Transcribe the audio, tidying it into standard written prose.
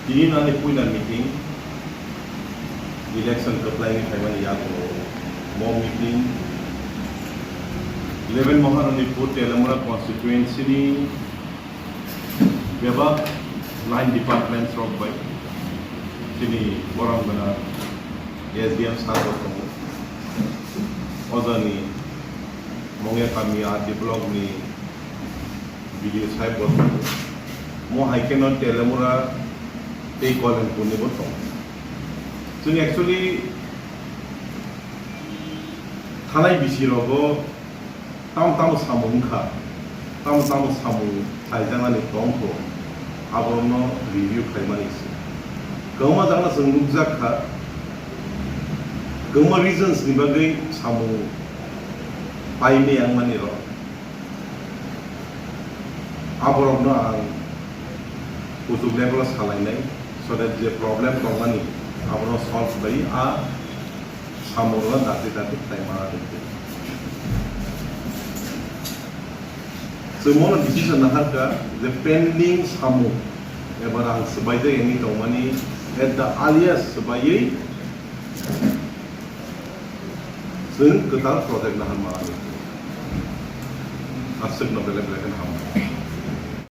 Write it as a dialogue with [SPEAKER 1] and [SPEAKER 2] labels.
[SPEAKER 1] Ini nanti punya meeting, election apply ni kaiman ya to more meeting. 11 Mahanipur Telamura constituency ni bebak 9 departments of by sini borang bana SDM satu kamu ozani mungkin kami develop ni video saya buat mau haikenon Telamura take call and puni botong so actually thanai bisirogo tamu samung kha tamu samung saijanga ni tongko abono review khaimani se gama jangna sungbukjak kha gama reasons ni bagai samung paine yang mani ro aborno ang usuk level salainai so that the problem tongmani abono solve bai a samungla dati taimana dite semua decision naharga the pending samu ebarang sebagai yang itu mani at the alias sebagai sen ketal project nahan mana asal nobel ham